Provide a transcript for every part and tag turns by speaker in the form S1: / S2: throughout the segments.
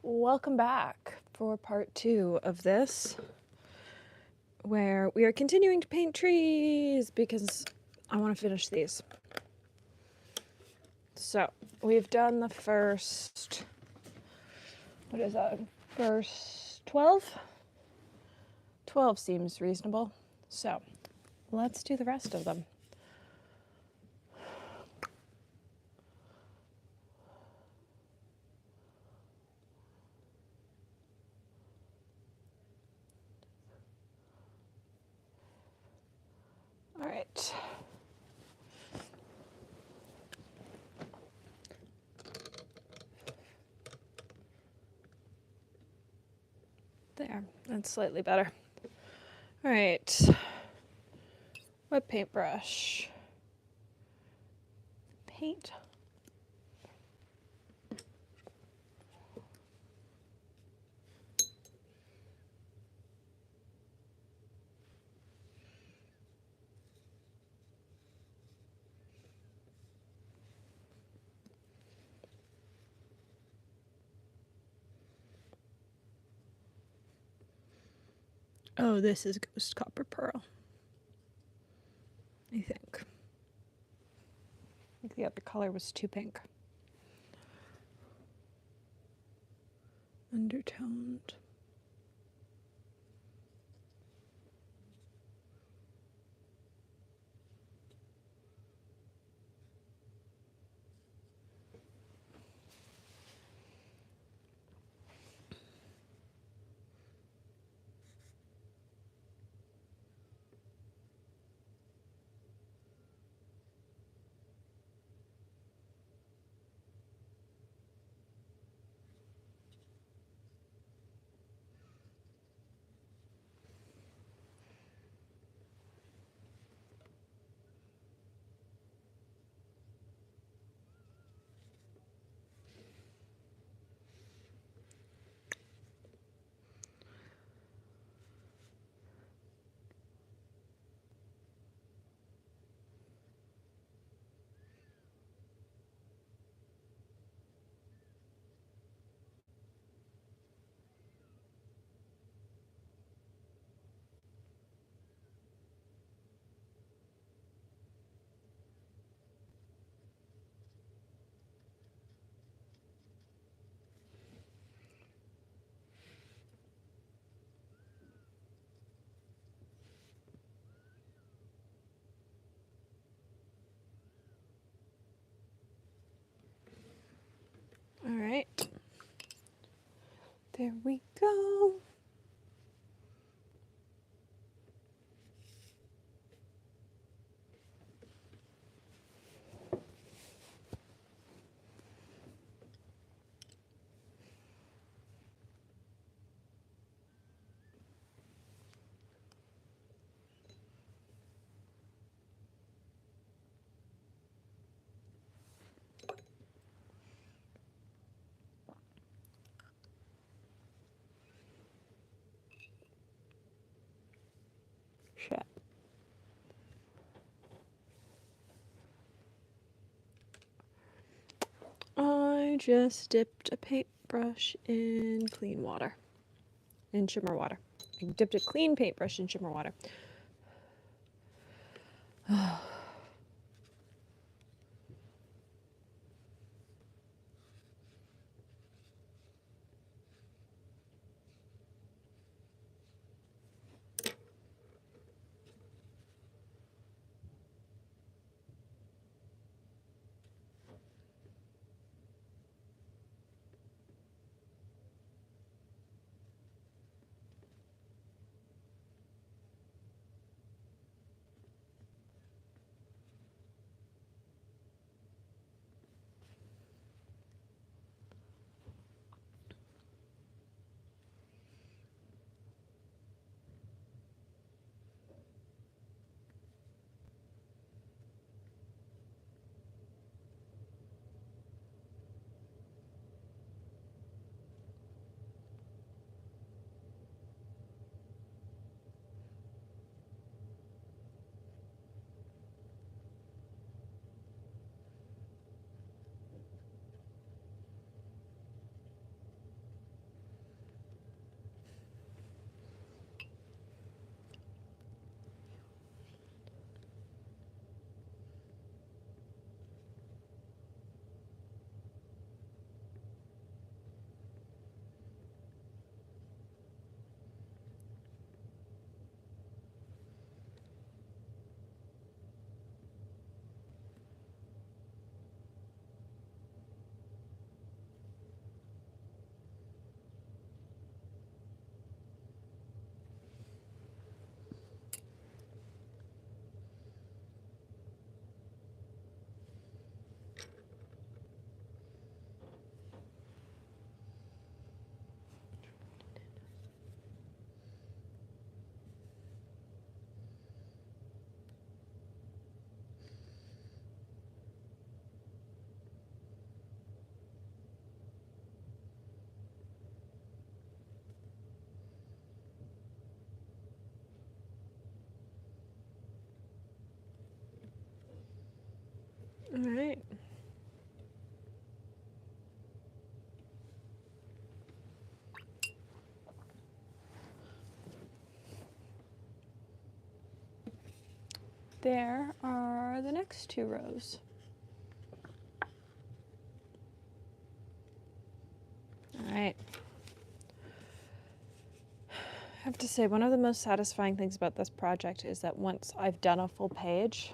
S1: Welcome back for part 2 of this, where we are continuing to paint trees because I want to finish these. So, we've done the first, what is that, first 12? 12 seems reasonable. So, let's do the rest of them. All right. There, that's slightly better. All right. Wet paintbrush. Paint. Oh, this is Ghost Copper Pearl, I think. I think the other color was too pink. Undertoned. All right. There we go. Shit. I just dipped a paintbrush in clean water. In shimmer water. I dipped a clean paintbrush in shimmer water. All right. There are the next 2 rows. All right. I have to say, one of the most satisfying things about this project is that once I've done a full page,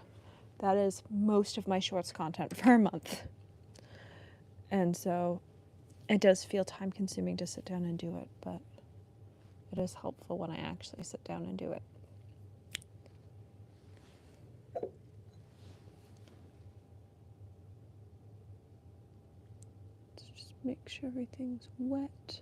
S1: that is most of my shorts content for a month. And so it does feel time consuming to sit down and do it, but it is helpful when I actually sit down and do it. Let's just make sure everything's wet.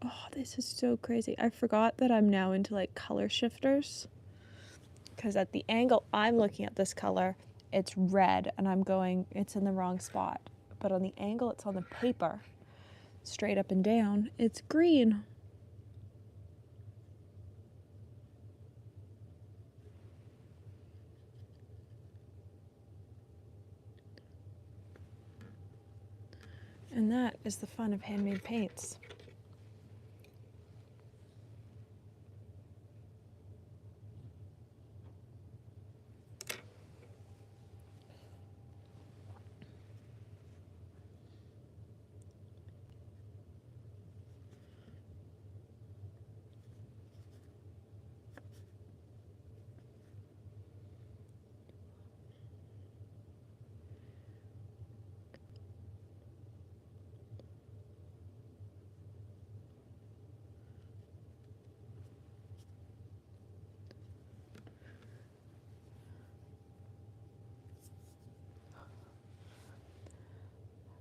S1: Oh, this is so crazy. I forgot that I'm now into like color shifters, because at the angle I'm looking at this color, it's red and I'm going, it's in the wrong spot. But on the angle it's on the paper, straight up and down, it's green. And that is the fun of handmade paints.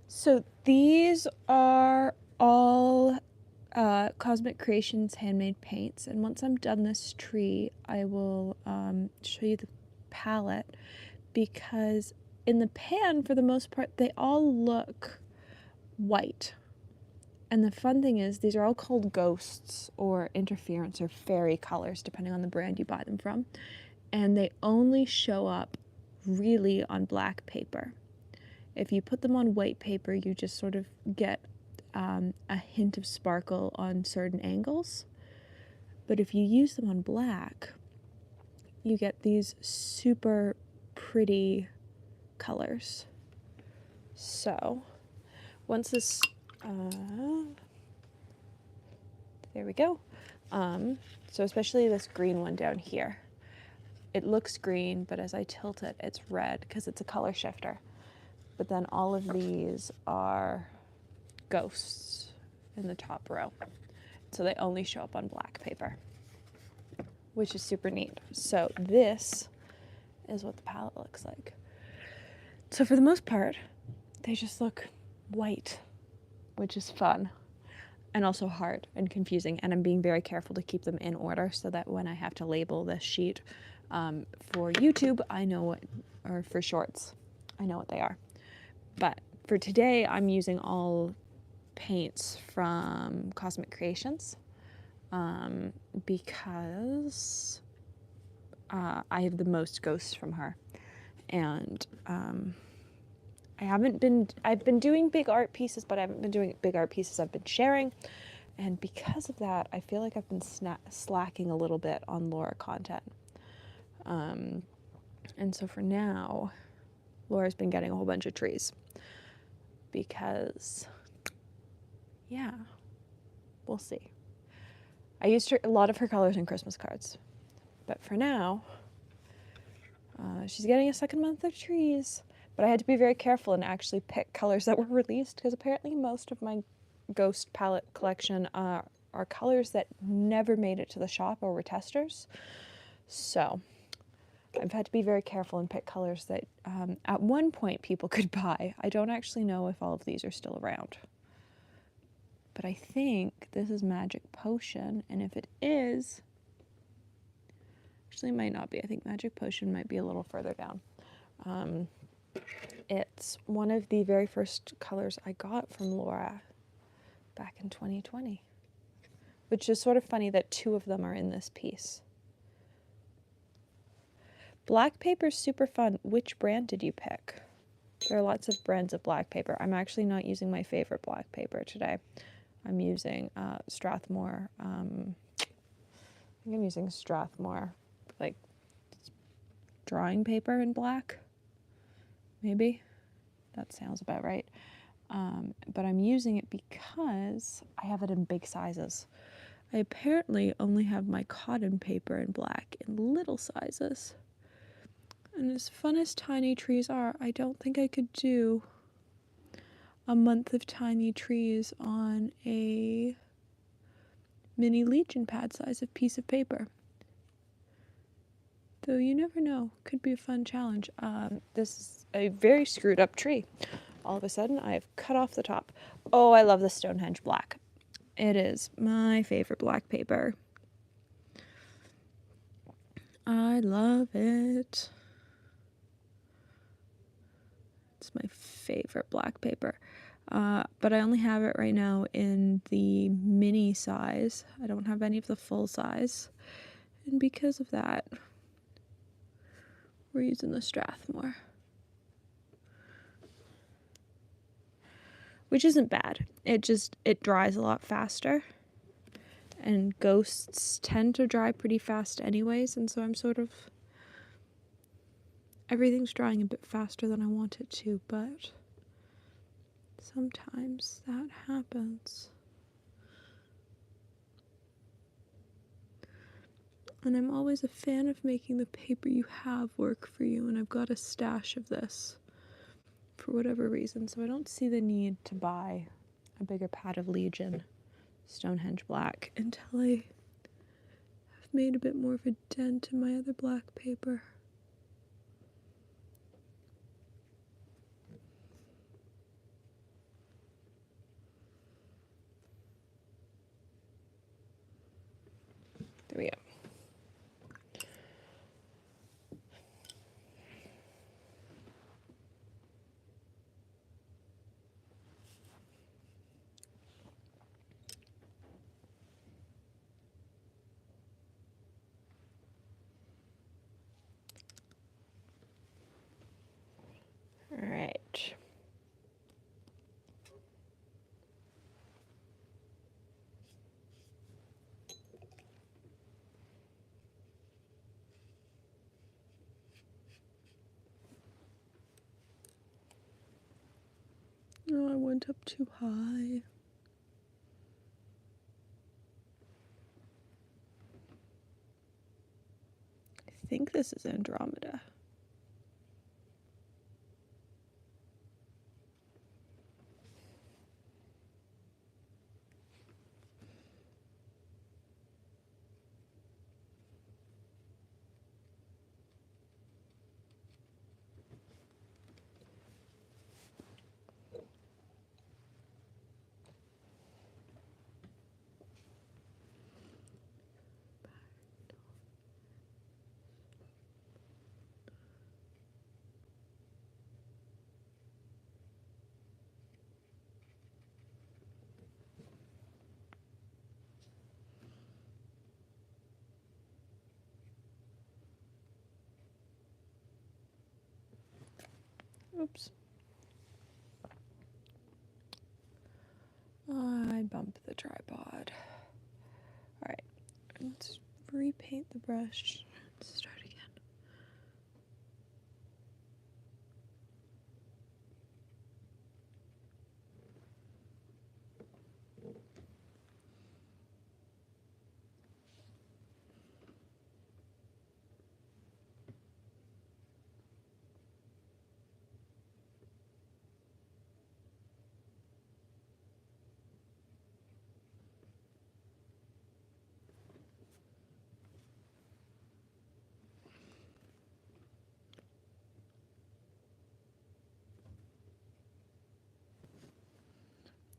S1: So these are all Cosmic Creations handmade paints, and once I'm done this tree, I will show you the palette, because in the pan, for the most part, they all look white. And the fun thing is, these are all called ghosts or interference or fairy colors, depending on the brand you buy them from. And they only show up really on black paper. If you put them on white paper, you just sort of get a hint of sparkle on certain angles. But if you use them on black, you get these super pretty colors. So once this, there we go. So especially this green one down here. It looks green, but as I tilt it, it's red because it's a color shifter. But then all of these are ghosts in the top row. So they only show up on black paper, which is super neat. So this is what the palette looks like. So for the most part, they just look white, which is fun and also hard and confusing. And I'm being very careful to keep them in order so that when I have to label this sheet for YouTube, I know what, or for shorts, I know what they are. But for today, I'm using all paints from Cosmic Creations because I have the most ghosts from her. And I've been doing big art pieces, but I haven't been doing big art pieces I've been sharing. And because of that, I feel like I've been slacking a little bit on Laura content. And so for now, Laura's been getting a whole bunch of trees because, yeah, we'll see. I used a lot of her colors in Christmas cards, but for now, she's getting a second month of trees. But I had to be very careful and actually pick colors that were released, because apparently most of my Ghost palette collection are colors that never made it to the shop or were testers. So I've had to be very careful and pick colors that at one point people could buy. I don't actually know if all of these are still around. But I think this is Magic Potion, and if it is, actually it might not be. I think Magic Potion might be a little further down. It's one of the very first colors I got from Laura back in 2020, which is sort of funny that two of them are in this piece. Black paper is super fun. Which brand did you pick? There are lots of brands of black paper. I'm actually not using my favorite black paper today. I'm using Strathmore. I think I'm using Strathmore, like drawing paper in black. Maybe. That sounds about right. But I'm using it because I have it in big sizes. I apparently only have my cotton paper in black in little sizes. And as fun as tiny trees are, I don't think I could do a month of tiny trees on a mini Legion pad size of piece of paper. Though you never know, could be a fun challenge. This is a very screwed up tree. All of a sudden, I've cut off the top. Oh, I love the Stonehenge black. It is my favorite black paper. I love it. It's my favorite black paper. But I only have it right now in the mini size. I don't have any of the full size. And because of that, we're using the Strathmore. Which isn't bad. It dries a lot faster. And ghosts tend to dry pretty fast anyways, and so I'm sort of... everything's drying a bit faster than I want it to, but sometimes that happens. And I'm always a fan of making the paper you have work for you, and I've got a stash of this for whatever reason, so I don't see the need to buy a bigger pad of Legion Stonehenge black until I have made a bit more of a dent in my other black paper. There we go. All right. Oh, I went up too high. I think this is Andromeda. Oops. I bumped the tripod. Alright, let's repaint the brush. Let's start again.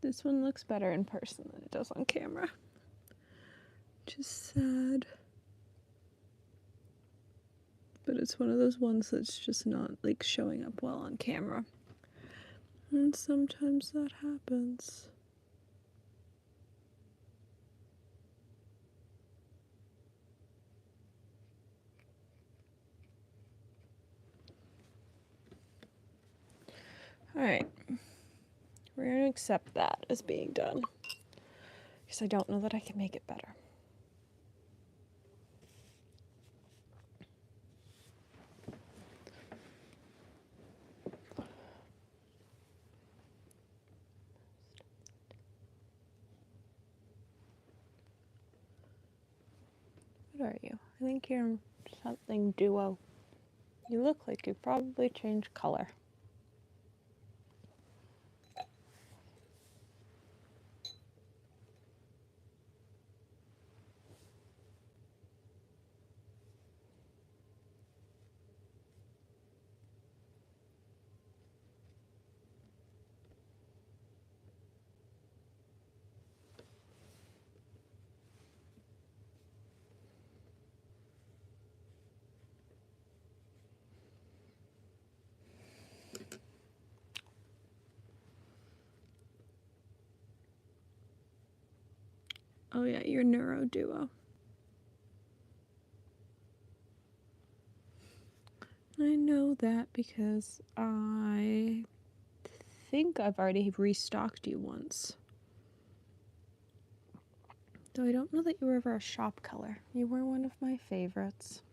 S1: This one looks better in person than it does on camera, which is sad. But it's one of those ones that's just not like showing up well on camera. And sometimes that happens. Alright, we're going to accept that as being done, because I don't know that I can make it better. What are you? I think you're something duo. You look like you probably changed color. Oh yeah, you're neuro duo. I know that because I think I've already restocked you once. Though I don't know that you were ever a shop color. You were one of my favorites.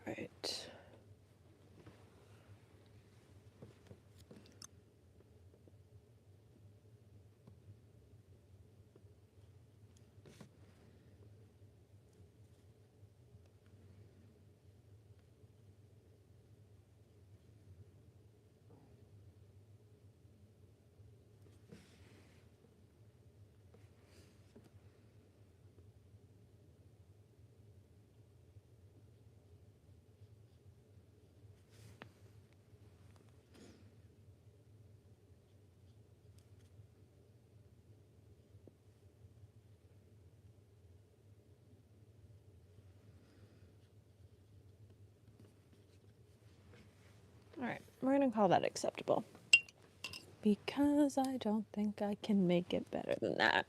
S1: Right. Alright, we're gonna call that acceptable. Because I don't think I can make it better than that.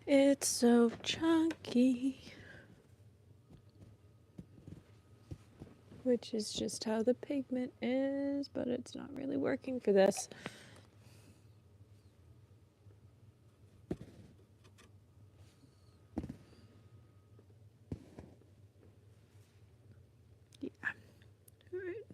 S1: It's so chunky. Which is just how the pigment is, but it's not really working for this. Yeah. All right.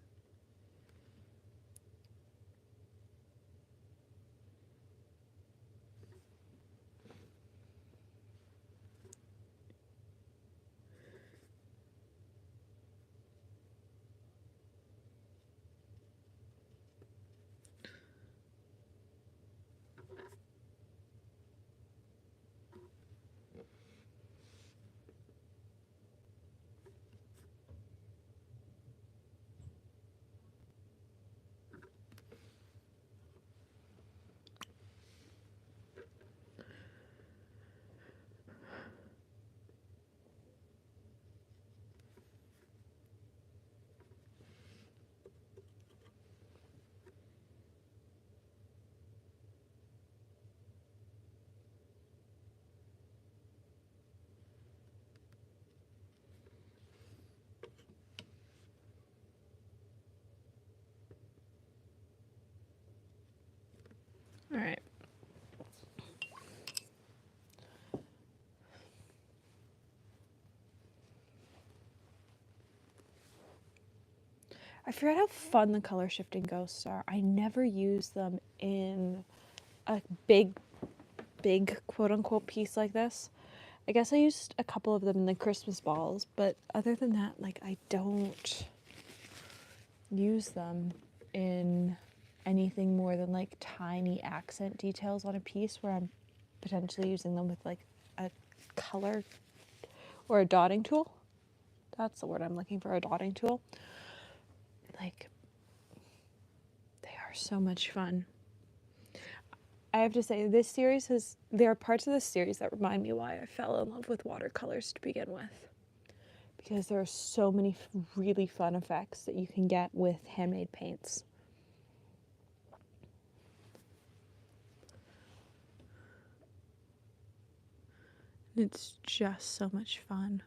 S1: All right. I forgot how fun the color shifting ghosts are. I never use them in a big quote unquote piece like this. I guess I used a couple of them in the Christmas balls, but other than that, like, I don't use them in anything more than like tiny accent details on a piece where I'm potentially using them with like a color or a dotting tool. That's the word I'm looking for, a dotting tool. Like, they are so much fun. I have to say, there are parts of this series that remind me why I fell in love with watercolors to begin with. Because there are so many really fun effects that you can get with handmade paints. It's just so much fun.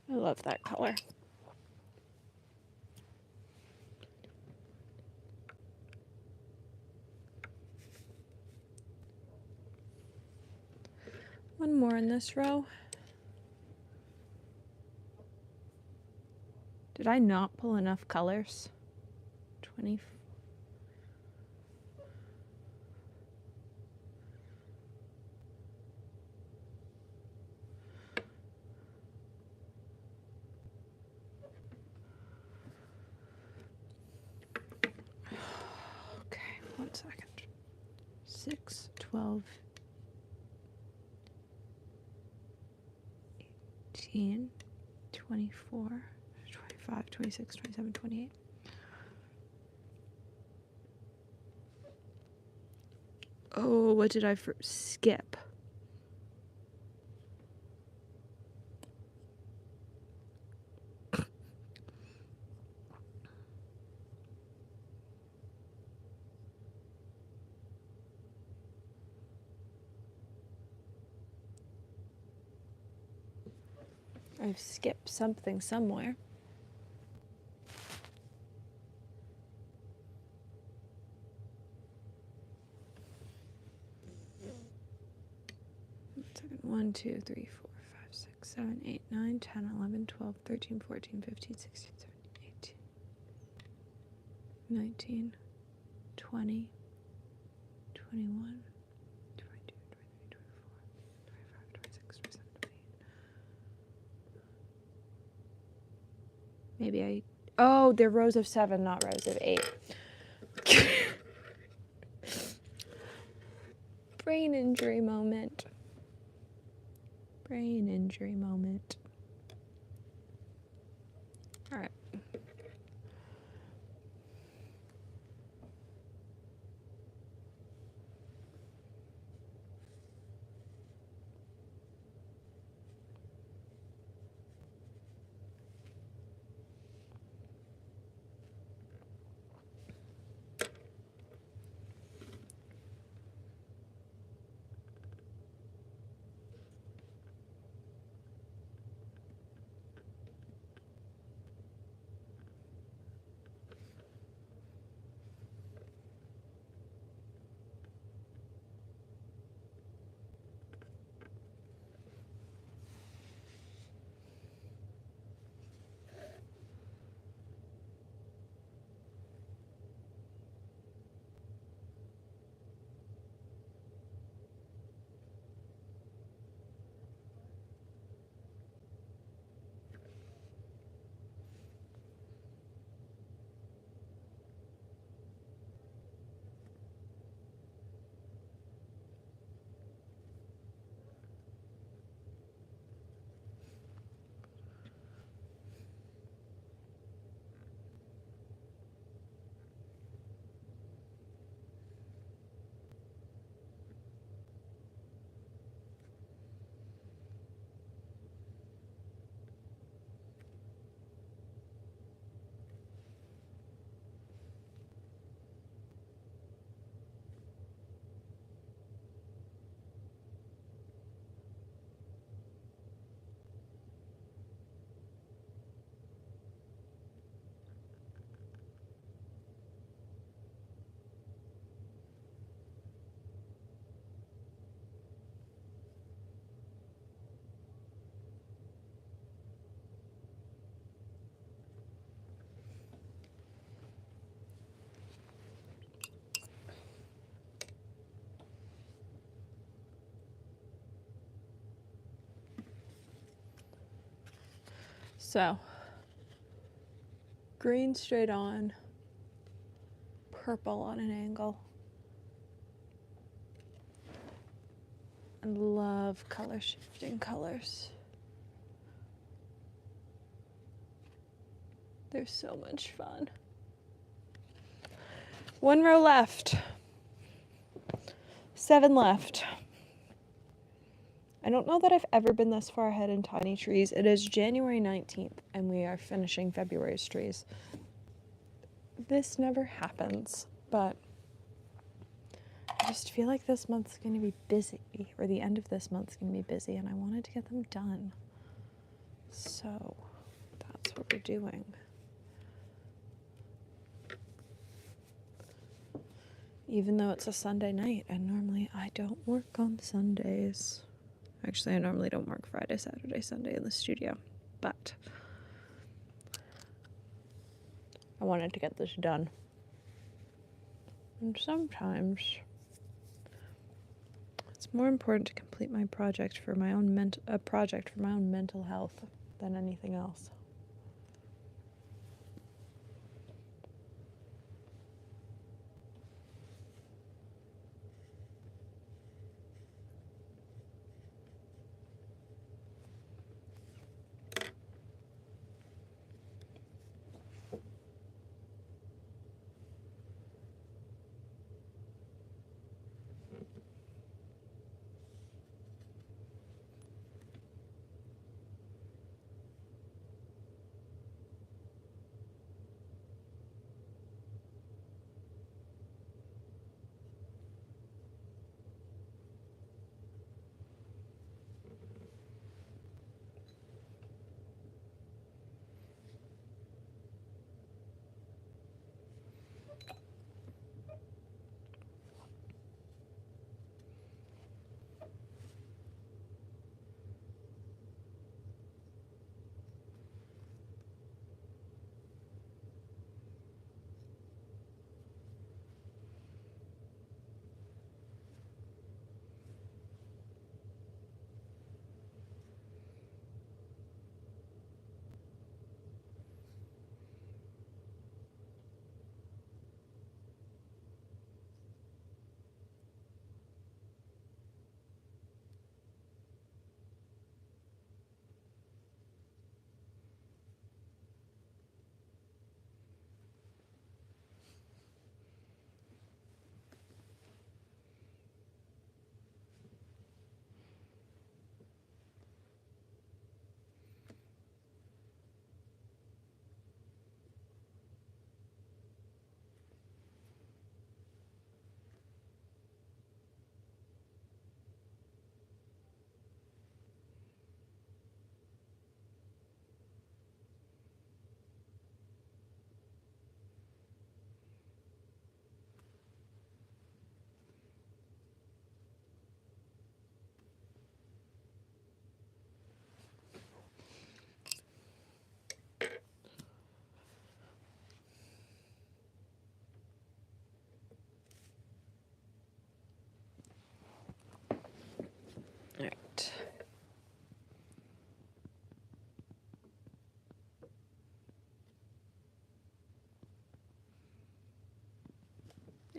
S1: I love that color. One more in this row. Did I not pull enough colors? 20. Okay, 12, 18, 24, 25, 26, 27, 28. Oh, what did I skip? I've skipped something somewhere. Second, 1, 2, 3, 4, 5, 6, 7, 8, 9, 10, 11, 12, 13, 14, 15, 16, 17, 18, 19, 20, 21, 22, 23, 24, 25, 26, 27, 28. Maybe oh, they're rows of 7, not rows of 8. Brain injury moment. Brain injury moment. All right. So, green straight on, purple on an angle. I love color shifting colors. They're so much fun. 1 row left. 7 left. I don't know that I've ever been this far ahead in tiny trees. It is January 19th and we are finishing February's trees. This never happens, but I just feel like this month's going to be busy, or the end of this month's going to be busy, and I wanted to get them done. So that's what we're doing. Even though it's a Sunday night, and normally I don't work on Sundays. Actually, I normally don't work Friday, Saturday, Sunday in the studio, but I wanted to get this done. And sometimes it's more important to complete my project for my own mental health than anything else.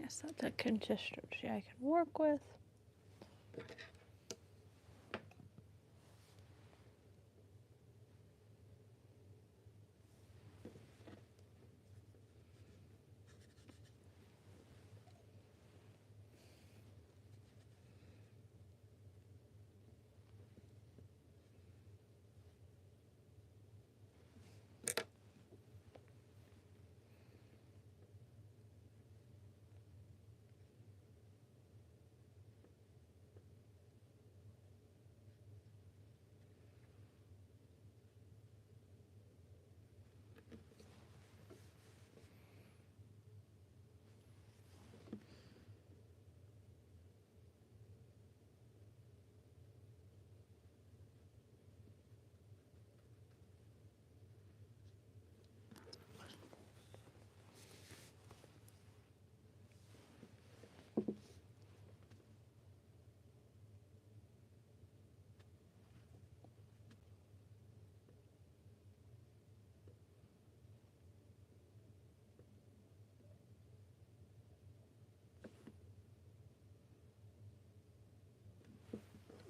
S1: guess that's a consistency I can work with.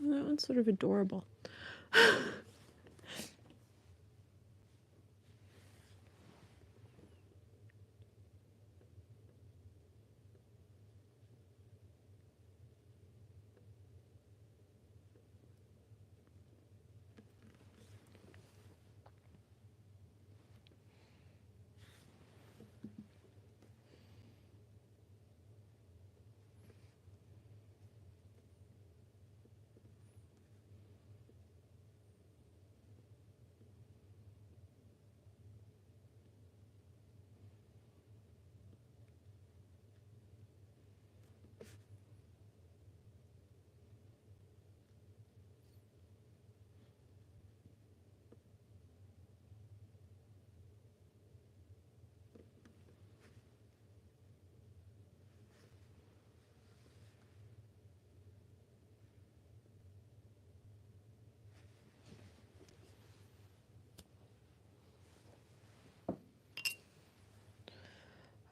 S1: That one's sort of adorable.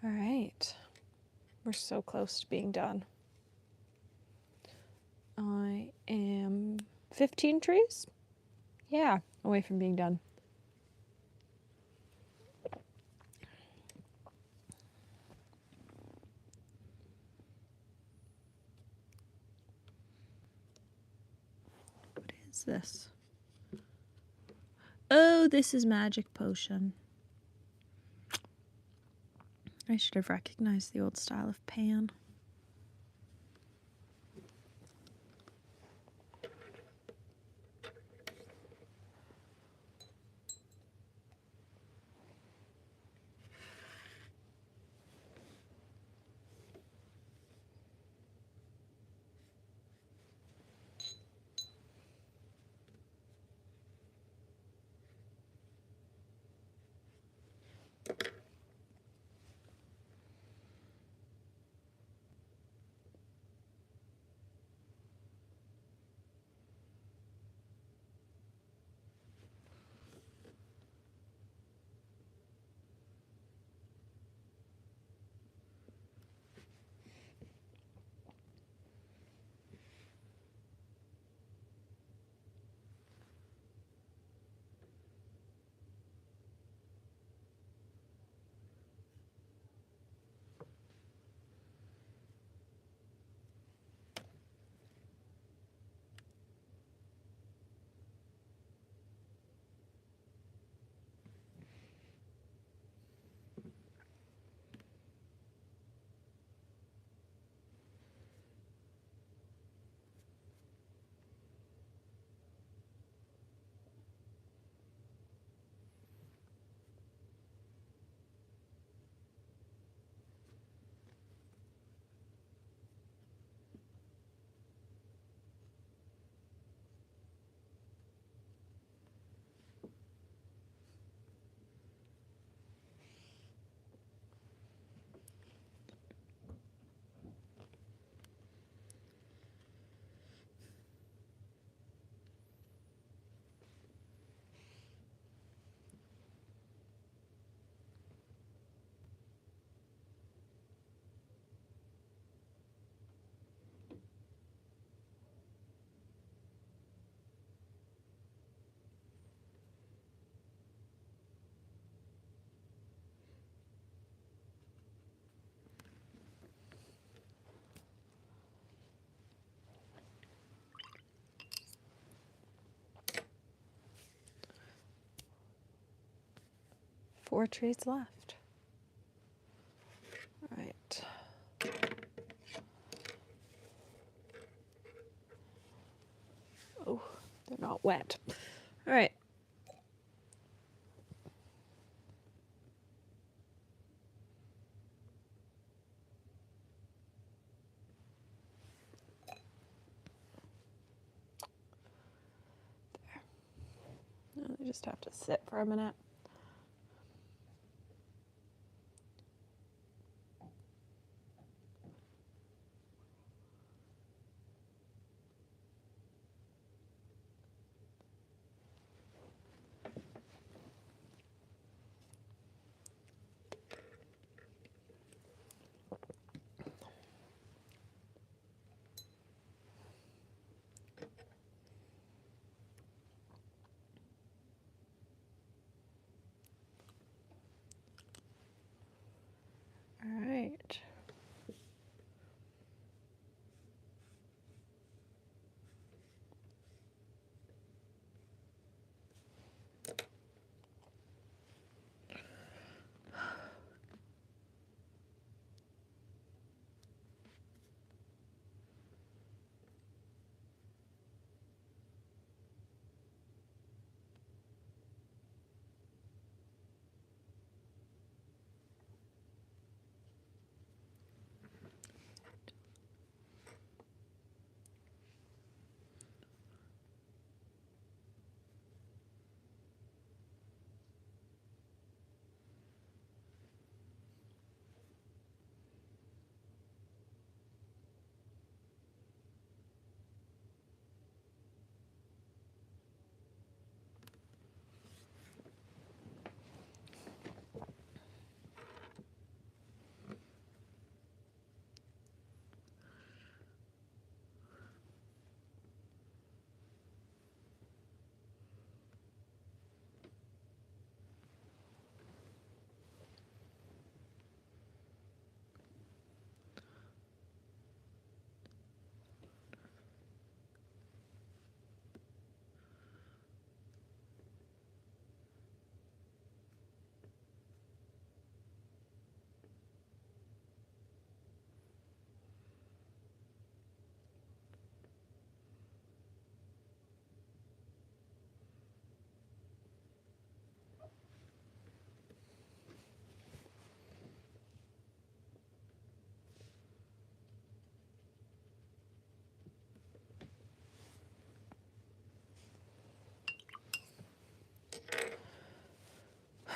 S1: All right, we're so close to being done. I am 15 trees? Yeah, away from being done. What is this? Oh, this is Magic Potion. I should have recognized the old style of pan. 4 trees left. All right. Oh, they're not wet. All right. There. Now they just have to sit for a minute. All right.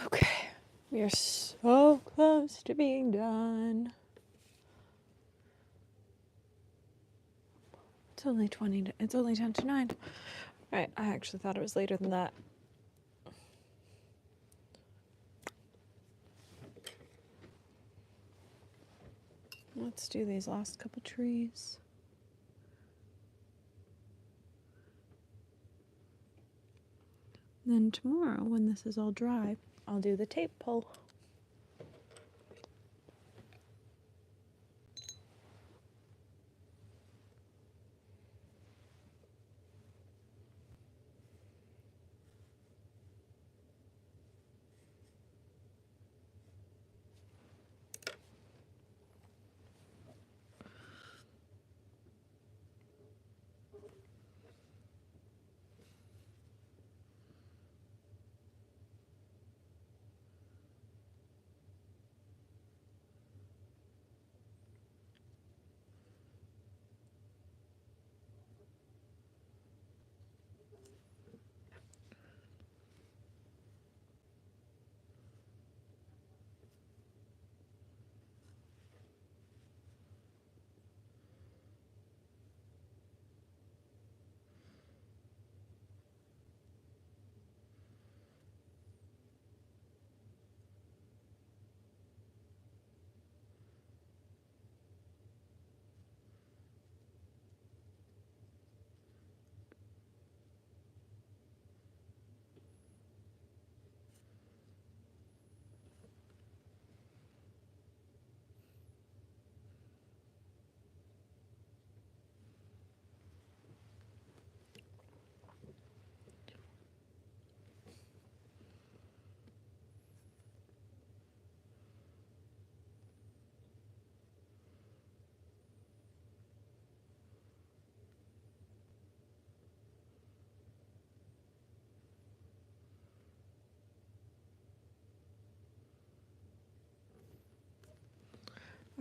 S1: Okay, we are so close to being done. It's only 10 to 9. All right, I actually thought it was later than that. Let's do these last couple trees. Then tomorrow, when this is all dry, I'll do the tape pull.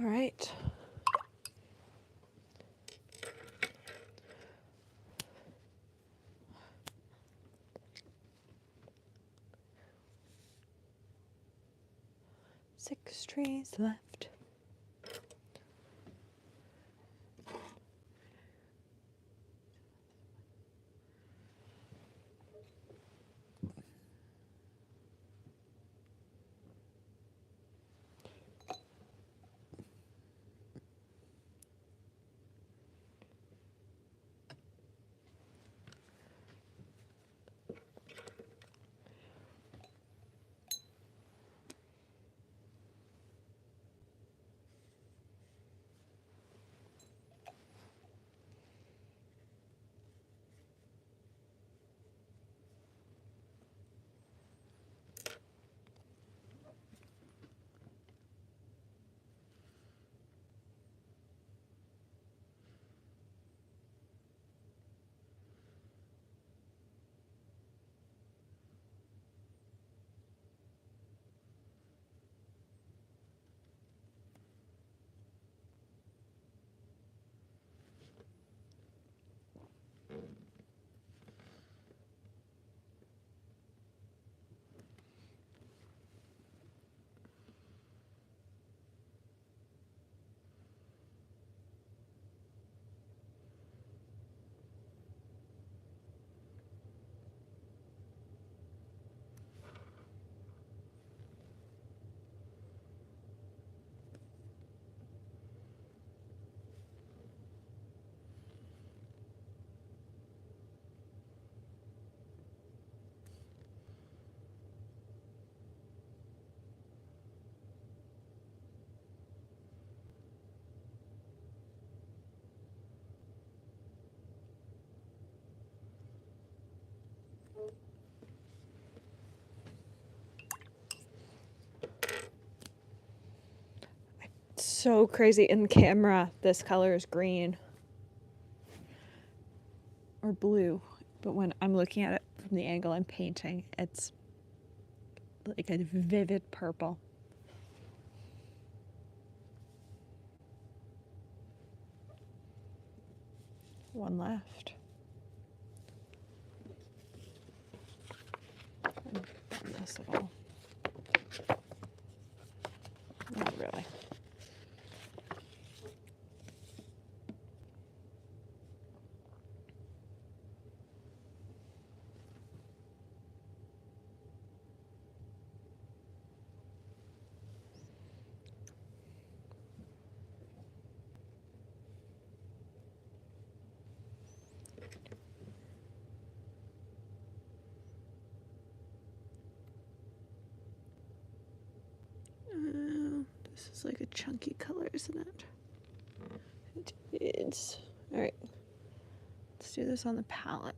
S1: All right. Six trees left. So crazy in camera. This color is green or blue, but when I'm looking at it from the angle I'm painting, it's like a vivid purple. One left. And this at all. Not really. This is like a chunky color, isn't it? It is. All right. Let's do this on the palette.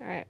S1: All right.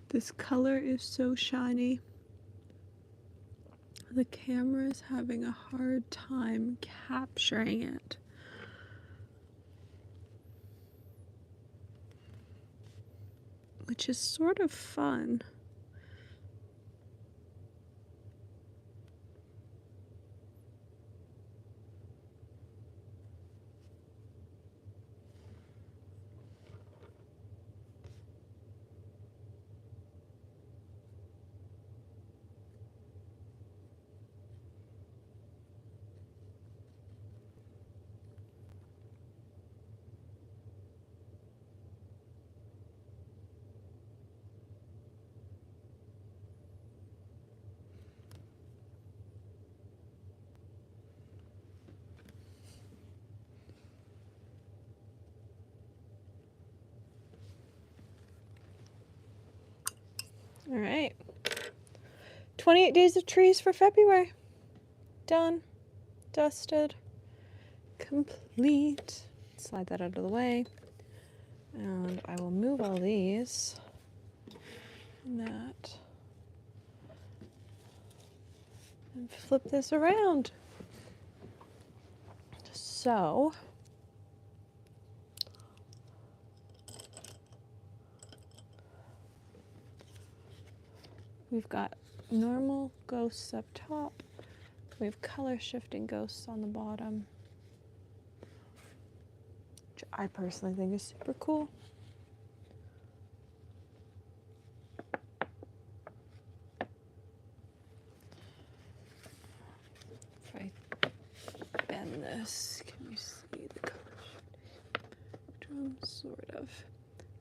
S1: This color is so shiny. The camera is having a hard time capturing it. Which is sort of fun. All right. 28 days of trees for February. Done. Dusted. Complete. Slide that out of the way. And I will move all these. And that. And flip this around. So. We've got normal ghosts up top. We have color shifting ghosts on the bottom, which I personally think is super cool. If I bend this, can you see the color shifting? Sort of.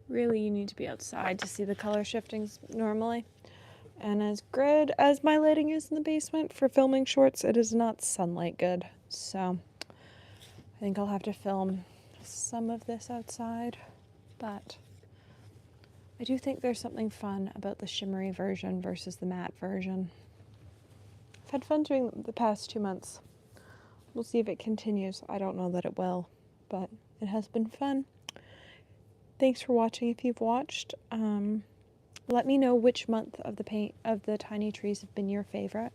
S1: Really, you need to be outside to see the color shiftings normally. And as good as my lighting is in the basement for filming shorts, it is not sunlight good. So I think I'll have to film some of this outside, but I do think there's something fun about the shimmery version versus the matte version. I've had fun doing the past 2 months. We'll see if it continues. I don't know that it will, but it has been fun. Thanks for watching if you've watched. Let me know which month of the tiny trees have been your favorite.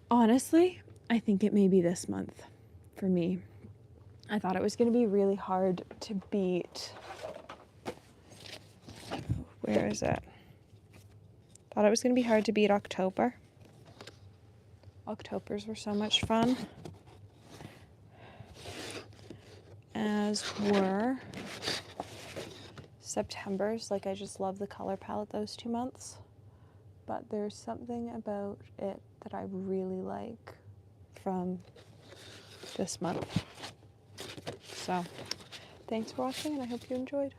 S1: Honestly, I think it may be this month for me. I thought it was going to be really hard to beat. Where is it? Thought it was going to be hard to beat October. Octobers were so much fun. As were September's. Like, I just love the color palette those 2 months. But there's something about it that I really like from this month. So, thanks for watching, and I hope you enjoyed.